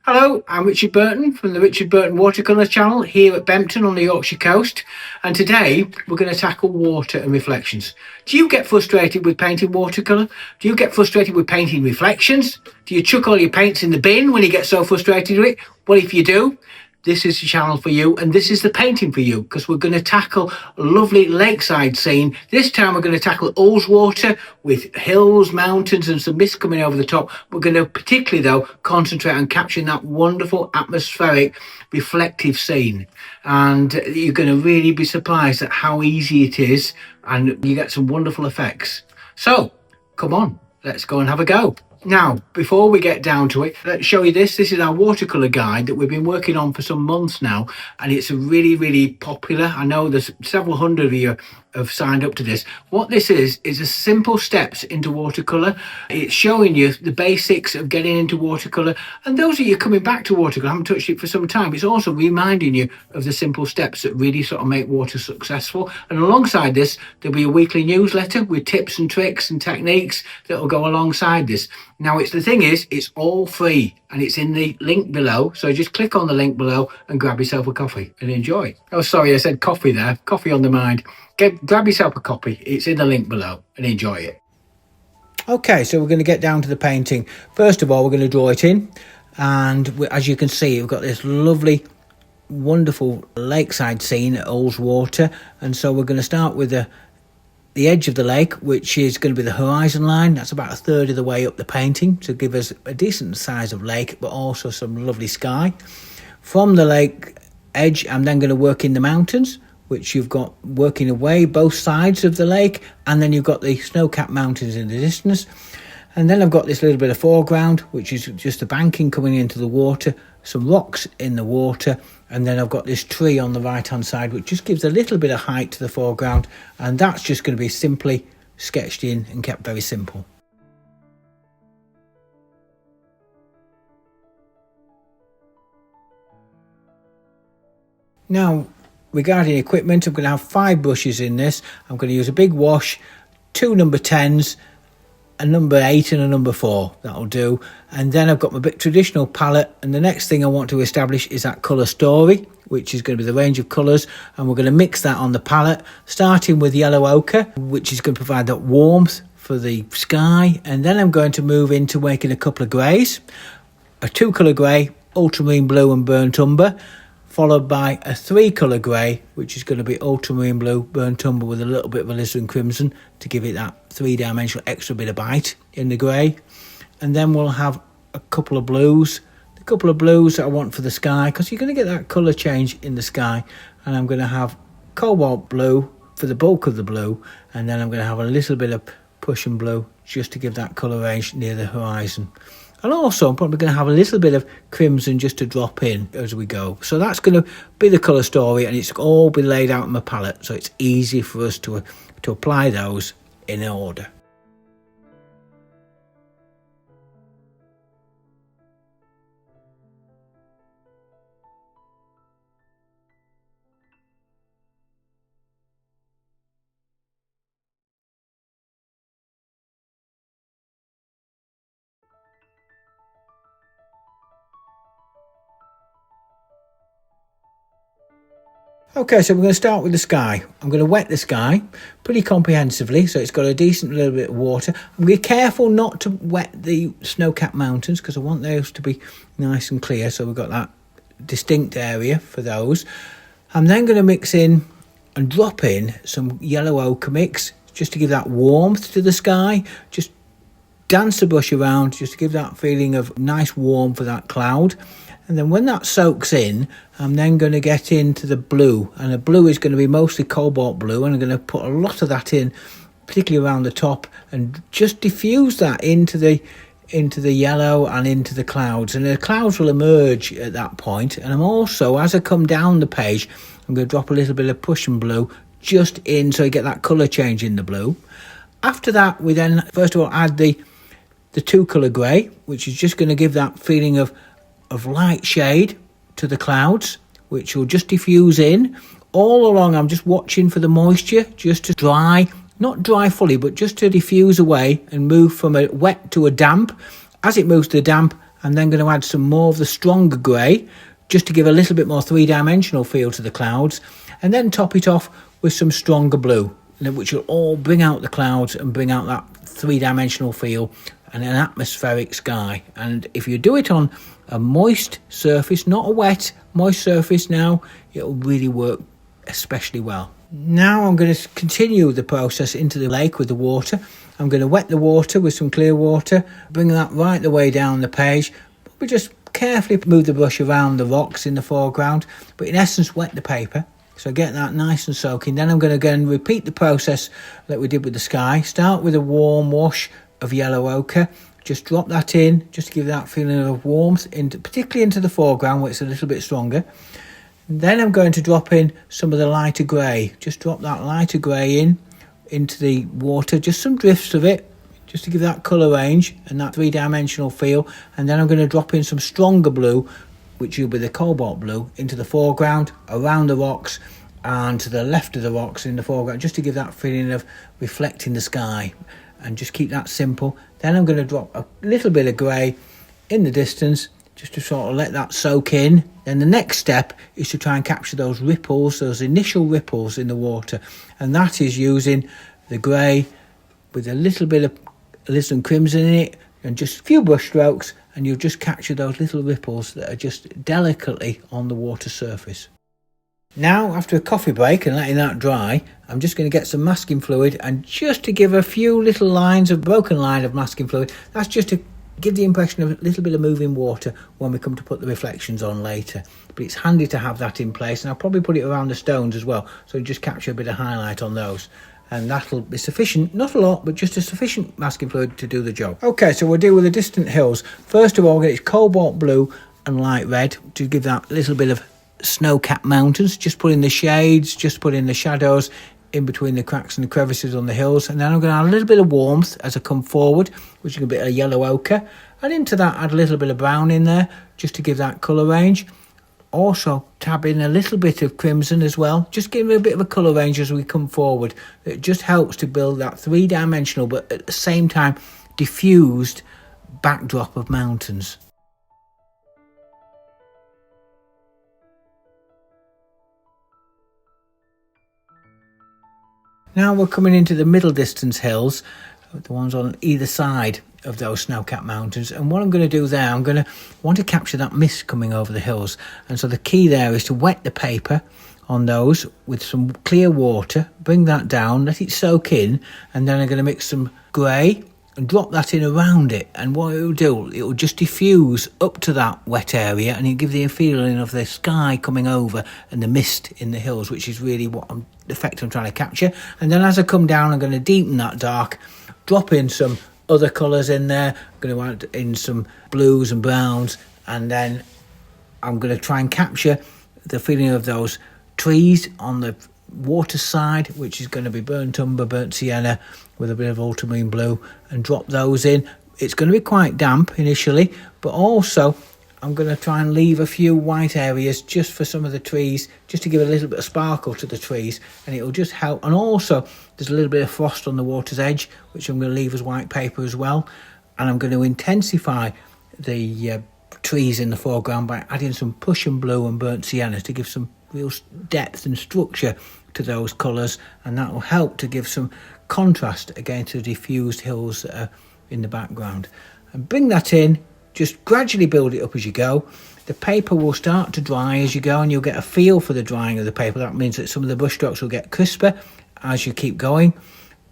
Hello, I'm Richard Burton from the Richard Burton Watercolour channel here at Bempton on the Yorkshire coast, and today we're going to tackle water and reflections. Do you get frustrated with painting watercolour? Do you get frustrated with painting reflections? Do you chuck all your paints in the bin when you get so frustrated with it? Well, if you do, this is the channel for you, and this is the painting for you, because we're going to tackle a lovely lakeside scene. This time we're going to tackle Ullswater with hills, mountains and some mist coming over the top. We're going to particularly though concentrate on capturing that wonderful atmospheric reflective scene, and you're going to really be surprised at how easy it is, and you get some wonderful effects. So come on, let's go and have a go. Now, before we get down to it, let's show you this. This is our watercolour guide that we've been working on for some months now, and it's really popular. I know there's several hundred of you have signed up to this. What this is a simple steps into watercolour. It's showing you the basics of getting into watercolour, and those of you coming back to watercolour, haven't touched it for some time, it's also reminding you of the simple steps that really sort of make water successful. And alongside this, there'll be a weekly newsletter with tips and tricks and techniques that will go alongside this. Now, it's all free, and it's in the link below. So just click on the link below and grab yourself a coffee and enjoy. Oh, sorry, I said coffee there. Coffee on the mind. Grab yourself a copy. It's in the link below and enjoy it. Okay, so we're going to get down to the painting. First of all, we're going to draw it in. And as you can see, we've got this lovely, wonderful lakeside scene at Ullswater. And so we're going to start with the edge of the lake, which is going to be the horizon line. That's about a third of the way up the painting to give us a decent size of lake, but also some lovely sky. From the lake edge, I'm then going to work in the mountains, which you've got working away both sides of the lake, and then you've got the snow-capped mountains in the distance. And then I've got this little bit of foreground, which is just the banking coming into the water, some rocks in the water, and then I've got this tree on the right hand side, which just gives a little bit of height to the foreground, and that's just going to be simply sketched in and kept very simple. Now, regarding equipment, I'm going to have 5 brushes in this. I'm going to use a big wash, 2 number 10s, a number 8 and a number 4. That'll do. And then I've got my bit traditional palette, and the next thing I want to establish is that colour story, which is going to be the range of colours, and we're going to mix that on the palette, starting with yellow ochre, which is going to provide that warmth for the sky. And then I'm going to move into making a couple of greys, a 2-colour grey, ultramarine blue and burnt umber, followed by a 3-colour grey, which is going to be ultramarine blue, burnt umber with a little bit of alizarin crimson to give it that 3-dimensional extra bit of bite in the grey. And then we'll have a couple of blues, the couple of blues that I want for the sky, because you're going to get that colour change in the sky. And I'm going to have cobalt blue for the bulk of the blue, and then I'm going to have a little bit of Prussian blue just to give that colour range near the horizon. And also I'm probably going to have a little bit of crimson just to drop in as we go. So that's going to be the colour story, and it's all been laid out in my palette, so it's easy for us to apply those in order. Okay, so we're going to start with the sky. I'm going to wet the sky pretty comprehensively, so it's got a decent little bit of water. I'm going to be careful not to wet the snow-capped mountains, because I want those to be nice and clear, so we've got that distinct area for those. I'm then going to mix in and drop in some yellow ochre mix, just to give that warmth to the sky. Just dance the brush around, just to give that feeling of nice warmth for that cloud. And then when that soaks in, I'm then going to get into the blue, and the blue is going to be mostly cobalt blue, and I'm going to put a lot of that in, particularly around the top, and just diffuse that into the yellow and into the clouds, and the clouds will emerge at that point. And I'm also, as I come down the page, I'm going to drop a little bit of Prussian blue just in, so you get that colour change in the blue. After that, we then first of all add the 2-colour grey, which is just going to give that feeling of light shade to the clouds, which will just diffuse in. All along, I'm just watching for the moisture just to dry, not dry fully, but just to diffuse away and move from a wet to a damp. As it moves to the damp, I'm then going to add some more of the stronger grey, just to give a little bit more three-dimensional feel to the clouds, and then top it off with some stronger blue, which will all bring out the clouds and bring out that three-dimensional feel and an atmospheric sky. And if you do it on a moist surface, not a wet, moist surface now, it'll really work especially well. Now I'm going to continue the process into the lake with the water. I'm going to wet the water with some clear water, bring that right the way down the page. We just carefully move the brush around the rocks in the foreground, but in essence wet the paper. So get that nice and soaking. Then I'm going to go and repeat the process that we did with the sky. Start with a warm wash of yellow ochre. Just drop that in, just to give that feeling of warmth, particularly into the foreground where it's a little bit stronger. Then I'm going to drop in some of the lighter grey. Just drop that lighter grey into the water, just some drifts of it, just to give that colour range and that three-dimensional feel. And then I'm going to drop in some stronger blue, which will be the cobalt blue, into the foreground, around the rocks, and to the left of the rocks in the foreground, just to give that feeling of reflecting the sky. And just keep that simple. Then I'm going to drop a little bit of grey in the distance, just to sort of let that soak in. Then the next step is to try and capture those ripples, those initial ripples in the water. And that is using the grey with a little bit of alizarin crimson in it, and just a few brush strokes, and you'll just capture those little ripples that are just delicately on the water surface. Now, after a coffee break and letting that dry, I'm just going to get some masking fluid, and just to give a few little lines of broken line of masking fluid. That's just to give the impression of a little bit of moving water when we come to put the reflections on later. But it's handy to have that in place, and I'll probably put it around the stones as well, so just capture a bit of highlight on those. And that'll be sufficient, not a lot, but just a sufficient masking fluid to do the job. Okay, so we'll deal with the distant hills. First of all, we'll get it cobalt blue and light red to give that little bit of snow-capped mountains. Just put in the shades, just put in the shadows in between the cracks and the crevices on the hills. And then I'm going to add a little bit of warmth as I come forward, which is a bit of yellow ochre. And into that, add a little bit of brown in there, just to give that colour range. Also, tab in a little bit of crimson as well, just give it a bit of a colour range as we come forward. It just helps to build that three-dimensional, but at the same time, diffused backdrop of mountains. Now we're coming into the middle distance hills, the ones on either side of those snow-capped mountains. And what I'm going to do there, I'm going to want to capture that mist coming over the hills. And so the key there is to wet the paper on those with some clear water, bring that down, let it soak in, and then I'm going to mix some grey and drop that in around it. And what it will do, it will just diffuse up to that wet area, and it'll give the feeling of the sky coming over and the mist in the hills, which is really the effect I'm trying to capture. And then as I come down, I'm going to deepen that dark, drop in some other colours in there. I'm going to add in some blues and browns, and then I'm going to try and capture the feeling of those trees on the water side, which is going to be burnt umber, burnt sienna with a bit of ultramarine blue, and drop those in. It's going to be quite damp initially, but also I'm going to try and leave a few white areas just for some of the trees, just to give a little bit of sparkle to the trees, and it will just help. And also there's a little bit of frost on the water's edge, which I'm going to leave as white paper as well. And I'm going to intensify the trees in the foreground by adding some Prussian blue and burnt sienna to give some real depth and structure to those colours, and that will help to give some contrast against the diffused hills that are in the background. And bring that in, just gradually build it up as you go. The paper will start to dry as you go, and you'll get a feel for the drying of the paper. That means that some of the brush strokes will get crisper as you keep going,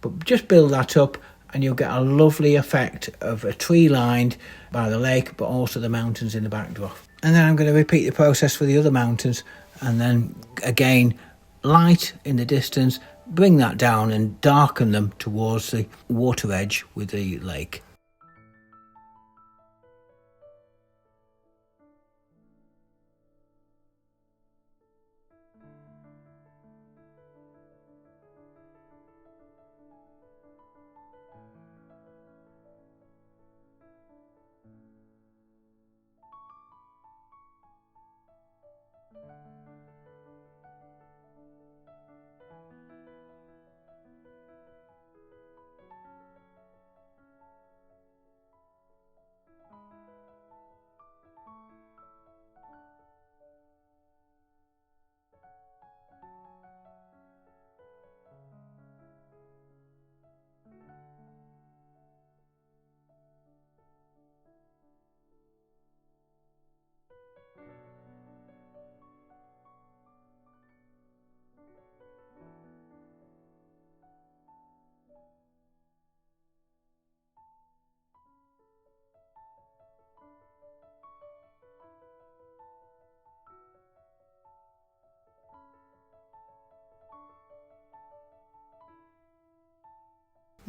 but just build that up and you'll get a lovely effect of a tree lined by the lake, but also the mountains in the backdrop. And then I'm going to repeat the process for the other mountains, and then again light in the distance, bring that down and darken them towards the water edge with the lake.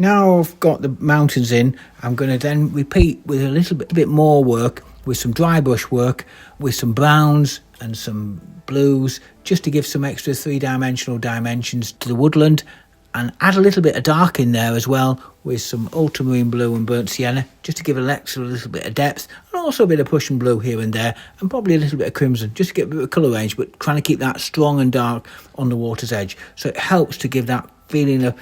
Now I've got the mountains in, I'm going to then repeat with a little bit more work, with some dry brush work, with some browns and some blues, just to give some extra three-dimensional dimensions to the woodland, and add a little bit of dark in there as well, with some ultramarine blue and burnt sienna, just to give a little bit of depth, and also a bit of Prussian blue here and there, and probably a little bit of crimson, just to get a bit of colour range, but trying to keep that strong and dark on the water's edge. So it helps to give that feeling of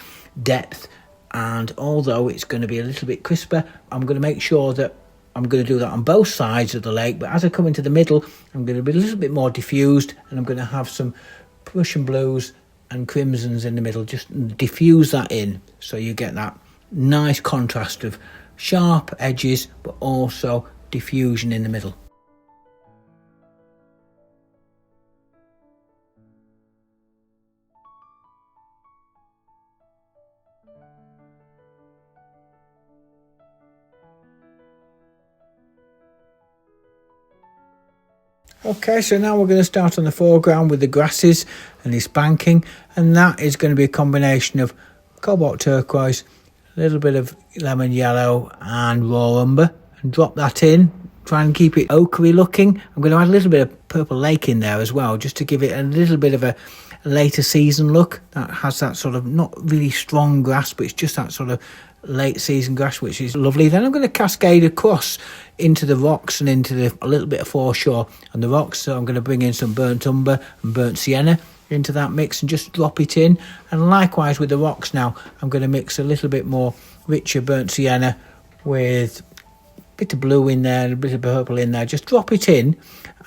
depth. And although it's going to be a little bit crisper, I'm going to make sure that I'm going to do that on both sides of the lake. But as I come into the middle, I'm going to be a little bit more diffused, and I'm going to have some Prussian blues and crimsons in the middle. Just diffuse that in, so you get that nice contrast of sharp edges, but also diffusion in the middle. Okay, so now we're going to start on the foreground with the grasses and this banking, and that is going to be a combination of cobalt turquoise, a little bit of lemon yellow and raw umber, and drop that in. Try and keep it ochre looking. I'm going to add a little bit of purple lake in there as well, just to give it a little bit of a later season look. That has that sort of not really strong grass, but it's just that sort of late season grass, which is lovely. Then I'm going to cascade across into the rocks and into a little bit of foreshore on the rocks. So I'm going to bring in some burnt umber and burnt sienna into that mix and just drop it in. And likewise with the rocks now, I'm going to mix a little bit more richer burnt sienna with a bit of blue in there and a bit of purple in there. Just drop it in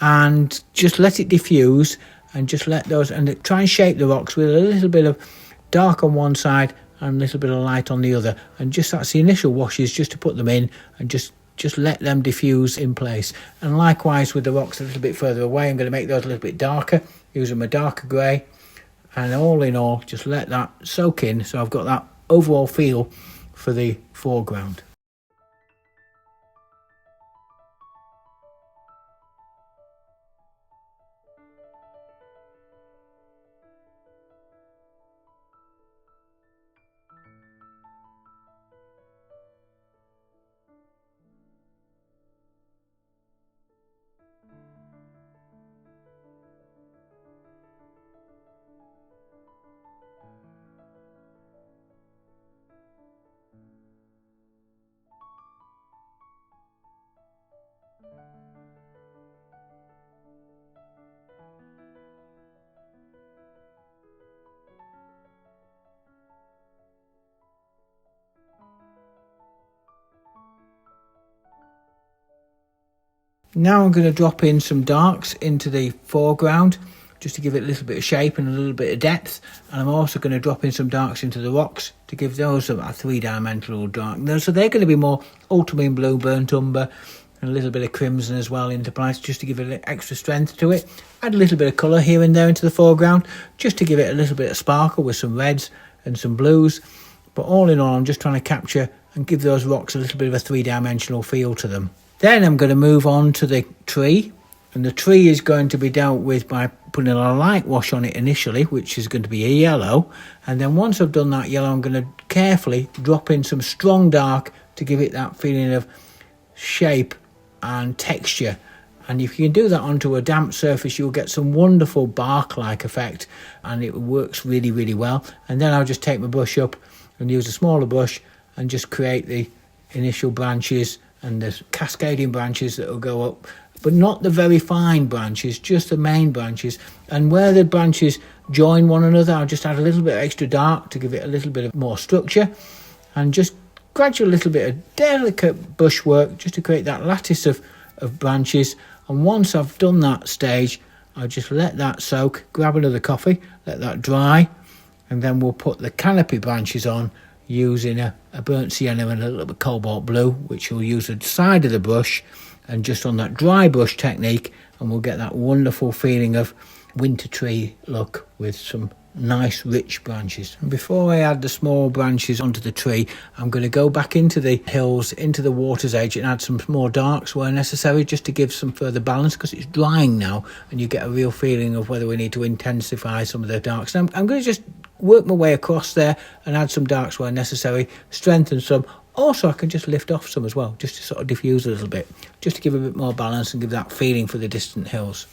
and just let it diffuse, and just let those, and try and shape the rocks with a little bit of dark on one side and a little bit of light on the other, and just that's the initial washes, just to put them in and just let them diffuse in place. And likewise with the rocks a little bit further away, I'm going to make those a little bit darker, using my darker grey, and all in all just let that soak in, so I've got that overall feel for the foreground. Now I'm going to drop in some darks into the foreground, just to give it a little bit of shape and a little bit of depth. And I'm also going to drop in some darks into the rocks to give those a three-dimensional dark. So they're going to be more ultramarine blue, burnt umber, and a little bit of crimson as well into place, just to give it a little extra strength to it. Add a little bit of colour here and there into the foreground, just to give it a little bit of sparkle with some reds and some blues. But all in all, I'm just trying to capture and give those rocks a little bit of a three-dimensional feel to them. Then I'm going to move on to the tree, and the tree is going to be dealt with by putting a light wash on it initially, which is going to be a yellow, and then once I've done that yellow, I'm going to carefully drop in some strong dark to give it that feeling of shape and texture. And if you can do that onto a damp surface, you'll get some wonderful bark-like effect, and it works really, really well. And then I'll just take my brush up and use a smaller brush and just create the initial branches and the cascading branches that will go up, but not the very fine branches, just the main branches. And where the branches join one another, I'll just add a little bit of extra dark to give it a little bit of more structure, and just gradual little bit of delicate brushwork just to create that lattice of branches. And once I've done that stage, I'll just let that soak, grab another coffee, let that dry, and then we'll put the canopy branches on using a burnt sienna and a little bit of cobalt blue, which you'll use the side of the brush and just on that dry brush technique, and we'll get that wonderful feeling of winter tree look with some nice rich branches. And before I add the small branches onto the tree, I'm going to go back into the hills, into the water's edge, and add some more darks where necessary, just to give some further balance, because it's drying now and you get a real feeling of whether we need to intensify some of the darks. And I'm going to just work my way across there and add some darks where necessary, strengthen some. Also, I can just lift off some as well, just to sort of diffuse a little bit, just to give a bit more balance and give that feeling for the distant hills.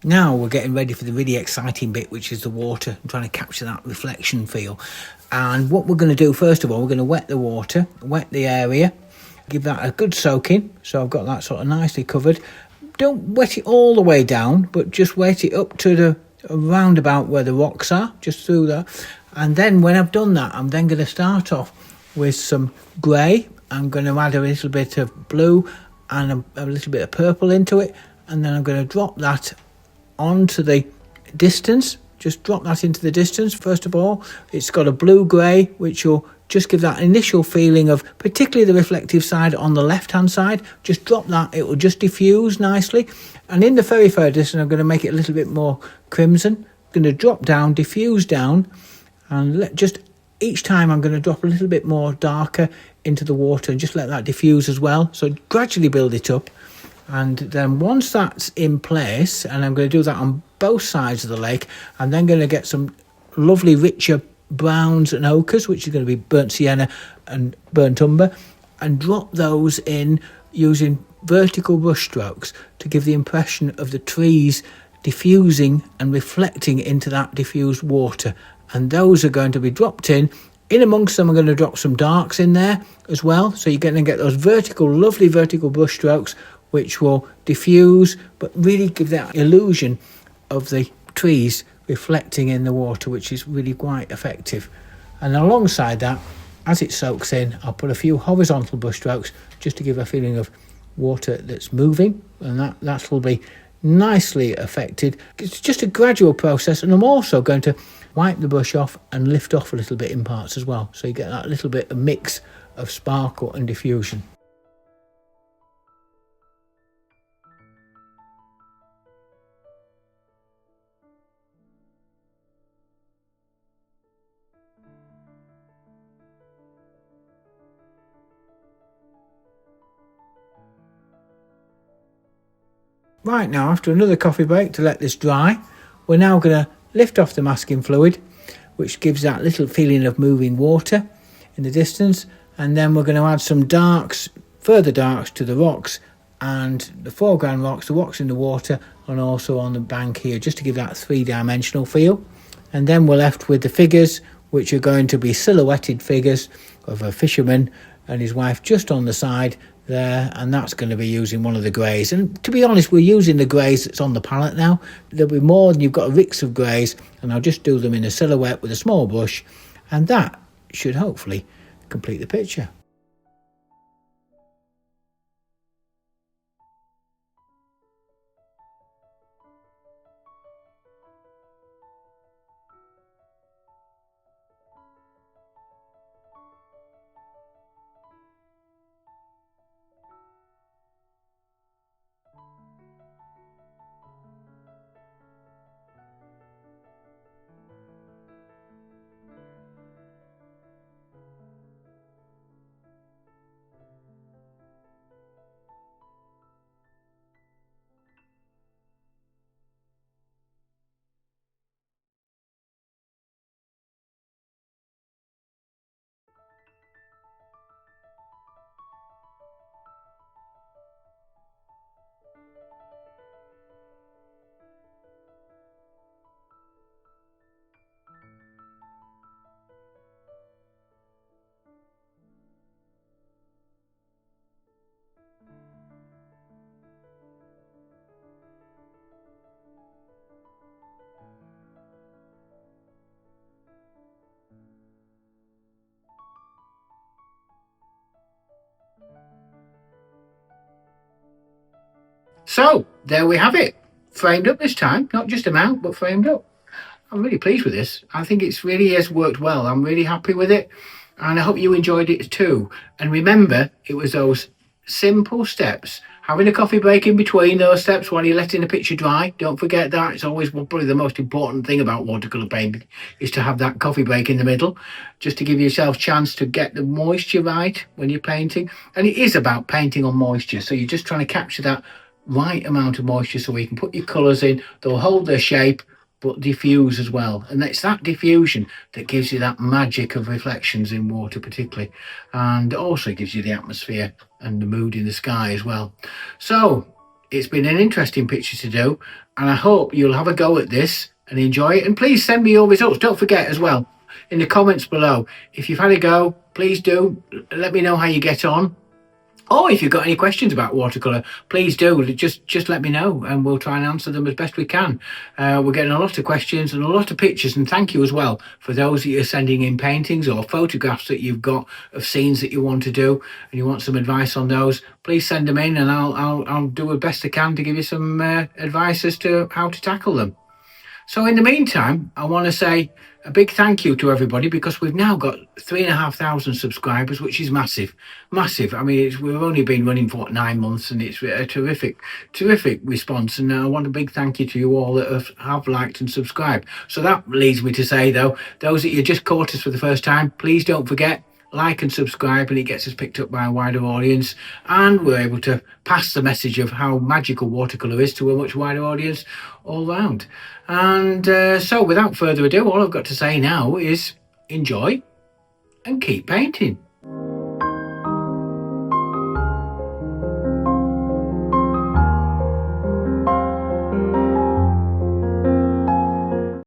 Now we're getting ready for the really exciting bit, which is the water. I'm trying to capture that reflection feel. And what we're going to do, first of all, we're going to wet the water, wet the area, give that a good soaking. So I've got that sort of nicely covered. Don't wet it all the way down, but just wet it up to the roundabout where the rocks are, just through there. And then when I've done that, I'm then going to start off with some grey. I'm going to add a little bit of blue and a little bit of purple into it. And then I'm going to drop that onto the distance. Just drop that into the distance. First of all, it's got a blue-grey, which will just give that initial feeling of particularly the reflective side on the left-hand side. Just drop that. It will just diffuse nicely. And in the very far distance, I'm going to make it a little bit more crimson. I'm going to drop down, diffuse down, and just each time I'm going to drop a little bit more darker into the water and just let that diffuse as well. So gradually build it up. And then once that's in place, and I'm going to do that on both sides of the lake, I'm then going to get some lovely richer browns and ochres, which is going to be burnt sienna and burnt umber, and drop those in using vertical brush strokes to give the impression of the trees diffusing and reflecting into that diffused water. And those are going to be dropped in. In amongst them, I'm going to drop some darks in there as well. So you're going to get those lovely vertical brush strokes, which will diffuse, but really give that illusion of the trees reflecting in the water, which is really quite effective. And alongside that, as it soaks in, I'll put a few horizontal brush strokes just to give a feeling of water that's moving, and that will be nicely affected. It's just a gradual process, and I'm also going to wipe the brush off and lift off a little bit in parts as well, so you get that little bit of mix of sparkle and diffusion. Right, now after another coffee break to let this dry, we're now going to lift off the masking fluid, which gives that little feeling of moving water in the distance, and then we're going to add some darks, further darks to the rocks and the foreground rocks, the rocks in the water, and also on the bank here, just to give that three-dimensional feel. And then we're left with the figures, which are going to be silhouetted figures of a fisherman and his wife just on the side there, and that's going to be using one of the greys. And to be honest, we're using the greys that's on the palette now. There'll be more, and you've got a mix of greys, and I'll just do them in a silhouette with a small brush, and that should hopefully complete the picture. So there we have it, framed up this time, not just a mount but framed up. I'm really pleased with this. I think it's really has worked well. I'm really happy with it, and I hope you enjoyed it too. And remember, it was those simple steps, having a coffee break in between those steps while you're letting the picture dry. Don't forget that. It's always probably the most important thing about watercolour painting, is to have that coffee break in the middle, just to give yourself a chance to get the moisture right when you're painting. And it is about painting on moisture, so you're just trying to capture that right amount of moisture so you can put your colours in. They'll hold their shape but diffuse as well, and it's that diffusion that gives you that magic of reflections in water particularly, and also gives you the atmosphere and the mood in the sky as well. So it's been an interesting picture to do, and I hope you'll have a go at this and enjoy it. And please send me your results. Don't forget as well, in the comments below, if you've had a go, please do let me know how you get on. Or if you've got any questions about watercolour, please do just let me know, and we'll try and answer them as best we can. We're getting a lot of questions and a lot of pictures, and thank you as well for those that you're sending in paintings or photographs that you've got of scenes that you want to do and you want some advice on those. Please send them in, and I'll do the best I can to give you some advice as to how to tackle them. So in the meantime, I want to say a big thank you to everybody, because we've now got 3,500 subscribers, which is massive. I mean, we've only been running for 9 months, and it's a terrific response. And I want a big thank you to you all that have liked and subscribed. So that leads me to say, though, those that you just caught us for the first time, please don't forget, like and subscribe, and it gets us picked up by a wider audience, and we're able to pass the message of how magical watercolour is to a much wider audience all round. And so without further ado, all I've got to say now is enjoy and keep painting.